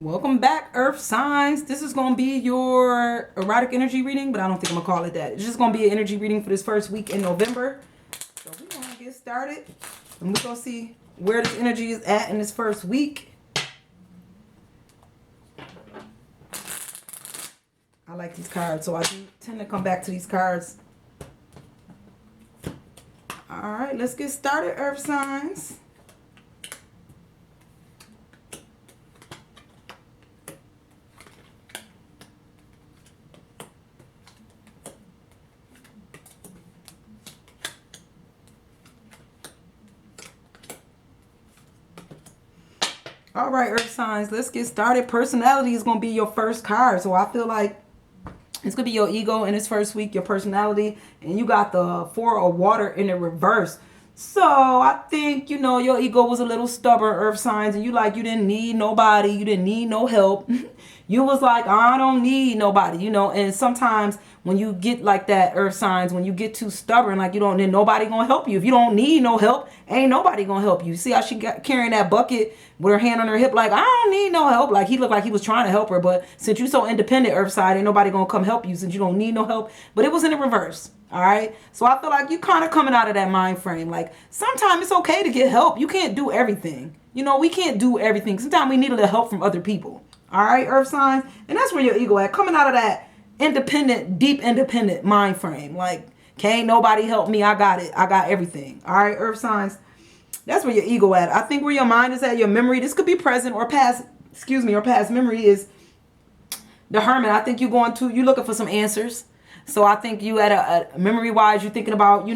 Welcome back, Earth signs. This is going to be your erotic energy reading, but I don't think I'm going to call it that. It's just going to be an energy reading for this first week in November. So we're going to get started, and we're going to see where this energy is at in this first week. I like these cards, so I do tend to come back to these cards. All right, let's get started, Earth signs. All right, Earth signs, let's get started. Personality is going to be your first card. So I feel like it's going to be your ego in this first week, your personality. And you got the Four of Water in the reverse. So I think, your ego was a little stubborn, Earth signs. And you didn't need nobody. You didn't need no help. You was like, I don't need nobody, And sometimes when you get like that, Earth signs, when you get too stubborn, like you don't need nobody gonna help you. If you don't need no help, ain't nobody gonna help you. See how she got carrying that bucket with her hand on her hip, like I don't need no help. Like he looked like he was trying to help her, but since you're so independent, Earth side, ain't nobody gonna come help you since you don't need no help. But it was in the reverse. All right. So I feel like you kind of coming out of that mind frame. Like sometimes it's okay to get help. You can't do everything. We can't do everything. Sometimes we need a little help from other people. All right, Earth signs. And that's where your ego at. Coming out of that independent, deep independent mind frame. Like, can't nobody help me. I got it. I got everything. All right, Earth signs. That's where your ego at. I think where your mind is at, your memory. This could be present or past, or past memory is the Hermit. I think you're looking for some answers. So I think you at a memory wise, you're thinking about,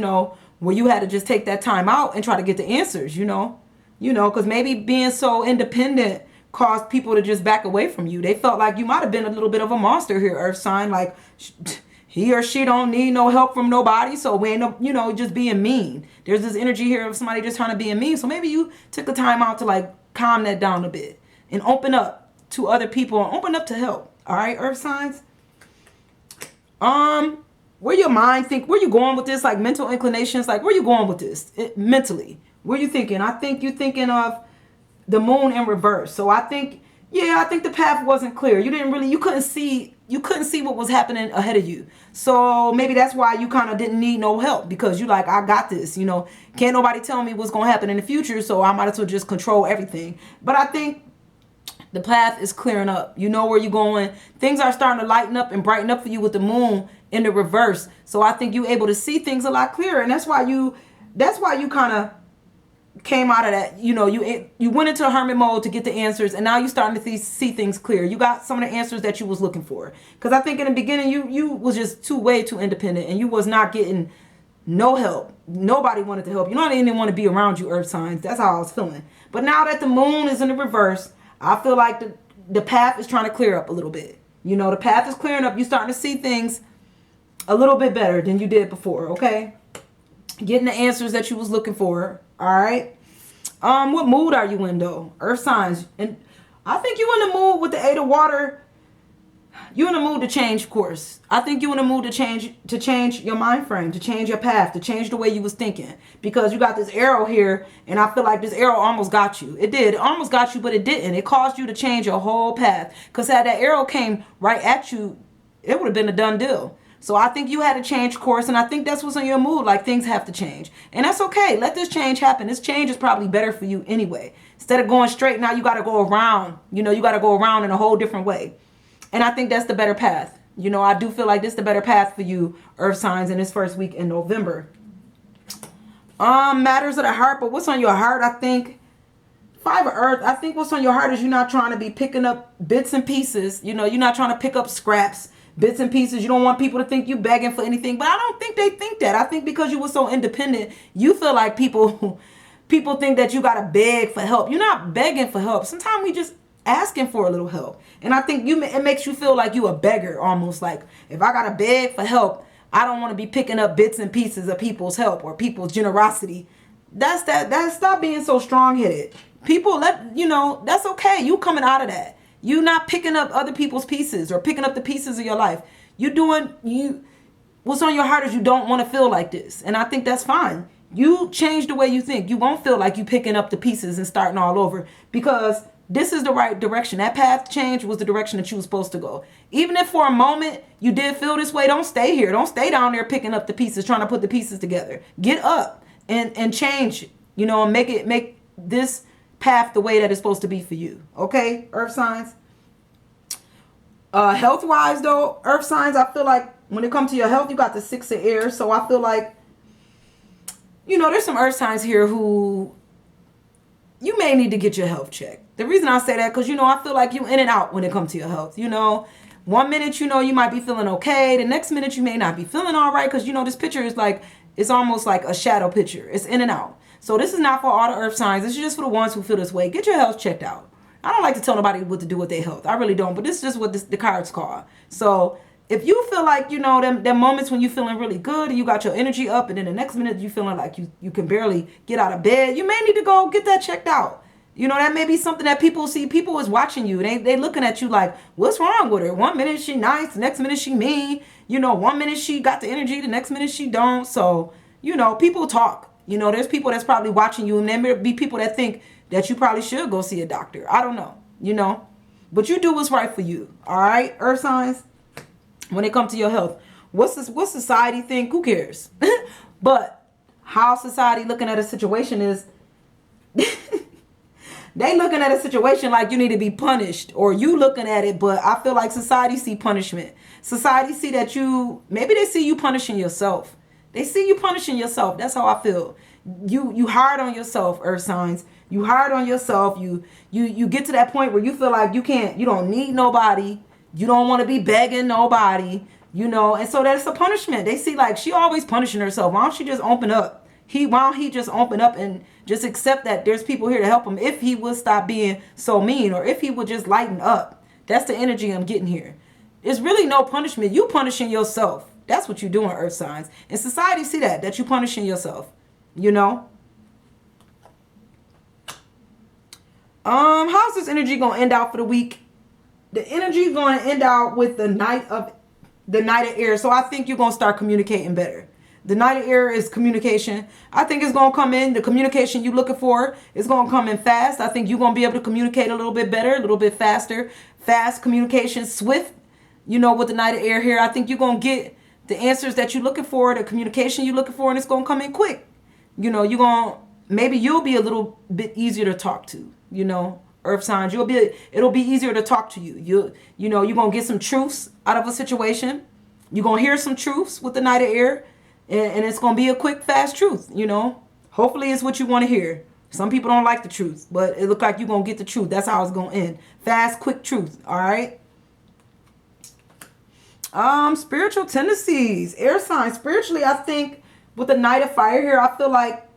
where you had to just take that time out and try to get the answers, because maybe being so independent caused people to just back away from you. They felt like you might have been a little bit of a monster here, Earth sign. Like he or she don't need no help from nobody. So we ain't, just being mean. There's this energy here of somebody just trying to be mean. So maybe you took the time out to like calm that down a bit and open up to other people and open up to help. All right, Earth signs. Where your mind where you going with this? Like mental inclinations, like where you going with this mentally? Where you thinking? I think you thinking of the moon in reverse. So I think the path wasn't clear. You couldn't see what was happening ahead of you. So maybe that's why you kind of didn't need no help, because you like, I got this, can't nobody tell me what's going to happen in the future. So I might as well just control everything. But I think the path is clearing up. You know where you're going. Things are starting to lighten up and brighten up for you with the moon in the reverse. So I think you're able to see things a lot clearer. And that's why you kind of came out of that, you went into hermit mode to get the answers, and now you're starting to see things clear. You got some of the answers that you was looking for. Because I think in the beginning you was just way too independent, and you was not getting no help. Nobody wanted to help you. They didn't want to be around you, Earth signs. That's how I was feeling. But now that the moon is in the reverse, I feel like the path is trying to clear up a little bit. The path is clearing up. You're starting to see things a little bit better than you did before, okay? Getting the answers that you was looking for. All right. What mood are you in though, Earth signs? And I think you in the mood with the Eight of Water. You in the mood to change course. I think you in the mood to change your mind frame, to change your path, to change the way you was thinking. Because you got this arrow here, and I feel like this arrow almost got you. It did. It almost got you, but it didn't. It caused you to change your whole path. Because had that arrow came right at you, it would have been a done deal. So I think you had to change course, and I think that's what's in your mood. Like things have to change. And that's okay. Let this change happen. This change is probably better for you anyway. Instead of going straight, now you got to go around. You got to go around in a whole different way. And I think that's the better path. I do feel like this is the better path for you, Earth signs, in this first week in November. Matters of the heart, but what's on your heart, I think, Five of Earth, I think what's on your heart is you're not trying to be picking up bits and pieces. You're not trying to pick up scraps, bits and pieces. You don't want people to think you begging for anything. But I don't think they think that. I think because you were so independent, you feel like people think that you got to beg for help. You're not begging for help. Sometimes we just asking for a little help. And I think it makes you feel like you a beggar, almost like if I got to beg for help, I don't want to be picking up bits and pieces of people's help or people's generosity. That's stop being so strong-headed. People, that's okay. You coming out of that. You not picking up other people's pieces or picking up the pieces of your life. What's on your heart is you don't want to feel like this. And I think that's fine. You change the way you think. You won't feel like you picking up the pieces and starting all over, because this is the right direction. That path change was the direction that you were supposed to go. Even if for a moment you did feel this way, don't stay here. Don't stay down there picking up the pieces, trying to put the pieces together. Get up and change, and make this path the way that it's supposed to be for you. Okay, earth signs. Health wise though, earth signs, I feel like when it comes to your health, you got the 6 of air. So I feel like, there's some earth signs here who you may need to get your health checked. The reason I say that, because, I feel like you in and out when it comes to your health. 1 minute, you might be feeling okay. The next minute, you may not be feeling all right, because, this picture is like, it's almost like a shadow picture. It's in and out. So this is not for all the earth signs. This is just for the ones who feel this way. Get your health checked out. I don't like to tell nobody what to do with their health. I really don't. But this is just what the cards call. So if you feel like, them moments when you feeling really good and you got your energy up, and then the next minute you feeling like you can barely get out of bed, you may need to go get that checked out. That may be something that people see. People is watching you. They looking at you like, what's wrong with her? 1 minute she nice, the next minute she mean. 1 minute she got the energy, the next minute she don't. So, people talk. There's people that's probably watching you, and there may be people that think that you probably should go see a doctor. I don't know. But you do what's right for you. All right, earth signs. When it comes to your health, what society think? Who cares? But how society looking at a situation is, they looking at a situation like you need to be punished, or you looking at it, but I feel like society see punishment. Society see that maybe they see you punishing yourself. They see you punishing yourself. That's how I feel. You hard on yourself, earth signs. You hard on yourself. You get to that point where you feel like you don't need nobody. You don't want to be begging nobody, and so that's a punishment. They see like she always punishing herself. Why don't she just open up? Why don't he just open up and just accept that there's people here to help him if he would stop being so mean, or if he would just lighten up. That's the energy I'm getting here. It's really no punishment. You punishing yourself. That's what you're doing, earth signs. And society see that you punishing yourself, How's this energy going to end out for the week? The energy is going to end out with the Knight of Air. So I think you're going to start communicating better. The Knight of Air is communication. I think it's going to come in. The communication you're looking for is going to come in fast. I think you're going to be able to communicate a little bit better, a little bit faster. Fast communication, swift, with the Knight of Air here. I think you're going to get the answers that you're looking for, the communication you're looking for, and it's going to come in quick. Maybe you'll be a little bit easier to talk to, earth signs. It'll be easier to talk to you. You're going to get some truths out of a situation. You're going to hear some truths with the Knight of Air. And it's going to be a quick, fast truth, Hopefully it's what you want to hear. Some people don't like the truth, but it looks like you're going to get the truth. That's how it's going to end. Fast, quick truth, all right? Spiritual tendencies. Air signs. Spiritually, I think with the Knight of Fire here, I feel like,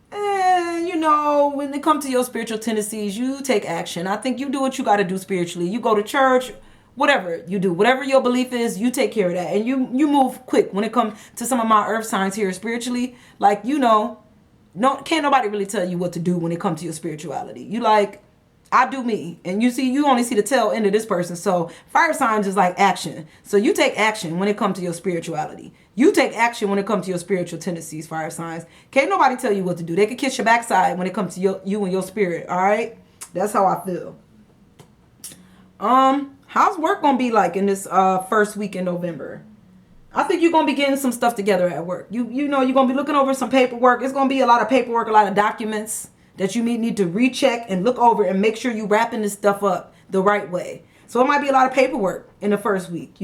when it comes to your spiritual tendencies, you take action. I think you do what you got to do spiritually. You go to church. Whatever you do, whatever your belief is, you take care of that. And you move quick when it comes to some of my earth signs here spiritually. Like, can't nobody really tell you what to do when it comes to your spirituality. You like, I do me. And you only see the tail end of this person. So fire signs is like action. So you take action when it comes to your spirituality. You take action when it comes to your spiritual tendencies, fire signs. Can't nobody tell you what to do. They can kiss your backside when it comes to you and your spirit. All right. That's how I feel. How's work going to be like in this first week in November? I think you're going to be getting some stuff together at work. You're going to be looking over some paperwork. It's going to be a lot of paperwork, a lot of documents that you need to recheck and look over and make sure you're wrapping this stuff up the right way. So it might be a lot of paperwork in the first week,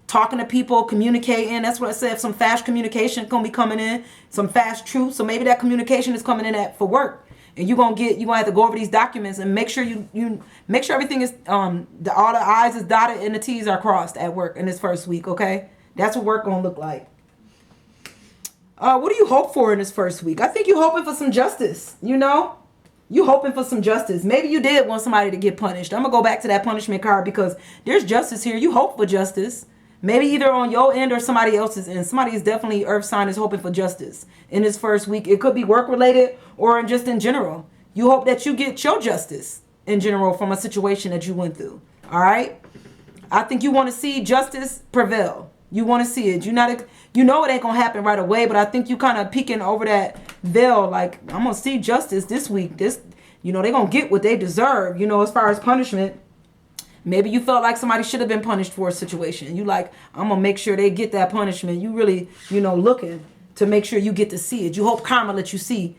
talking to people, communicating. That's what I said. Some fast communication going to be coming in, some fast truth. So maybe that communication is coming in for work. And you're gonna have to go over these documents and make sure you make sure everything is all the I's is dotted and the T's are crossed at work in this first week. Okay, that's what work gonna look like. What do you hope for in this first week? I think you're hoping for some justice. You hoping for some justice. Maybe you did want somebody to get punished. I'm gonna go back to that punishment card because there's justice here. You hope for justice. Maybe either on your end or somebody else's end. Somebody is definitely, earth sign is hoping for justice in this first week. It could be work related or just in general. You hope that you get your justice in general from a situation that you went through. All right. I think you want to see justice prevail. You want to see it. It ain't going to happen right away, but I think you kind of peeking over that veil. Like, I'm going to see justice this week. You know, they're going to get what they deserve, you know, as far as punishment. Maybe you felt like somebody should have been punished for a situation. You like, I'm going to make sure they get that punishment. You really, you know, looking to make sure you get to see it. You hope karma lets you see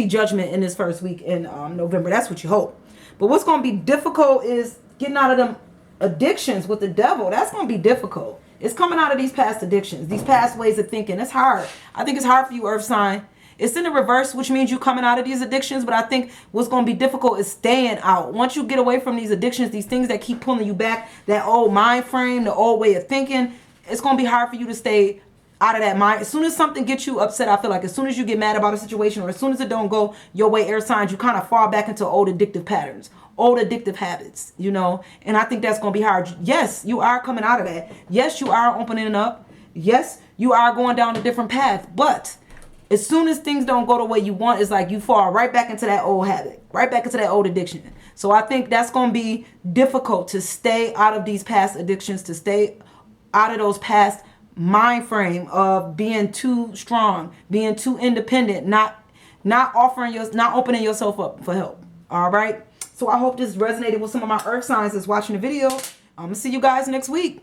judgment in this first week in November. That's what you hope. But what's going to be difficult is getting out of them addictions with the devil. That's going to be difficult. It's coming out of these past addictions, these past ways of thinking. It's hard. I think it's hard for you, Earth sign. It's in the reverse, which means you coming out of these addictions. But I think what's going to be difficult is staying out. Once you get away from these addictions, these things that keep pulling you back, that old mind frame, the old way of thinking, it's going to be hard for you to stay out of that mind. As soon as something gets you upset, I feel like as soon as you get mad about a situation, or as soon as it don't go your way, air signs, you kind of fall back into old addictive patterns, old addictive habits, you know. And I think that's going to be hard. Yes, you are coming out of that. Yes, you are opening up. Yes, you are going down a different path. But as soon as things don't go the way you want, it's like you fall right back into that old habit, right back into that old addiction. So I think that's going to be difficult to stay out of these past addictions, to stay out of those past mind frame of being too strong, being too independent, not opening yourself up for help. All right. So I hope this resonated with some of my earth signs that's watching the video. I'm gonna see you guys next week.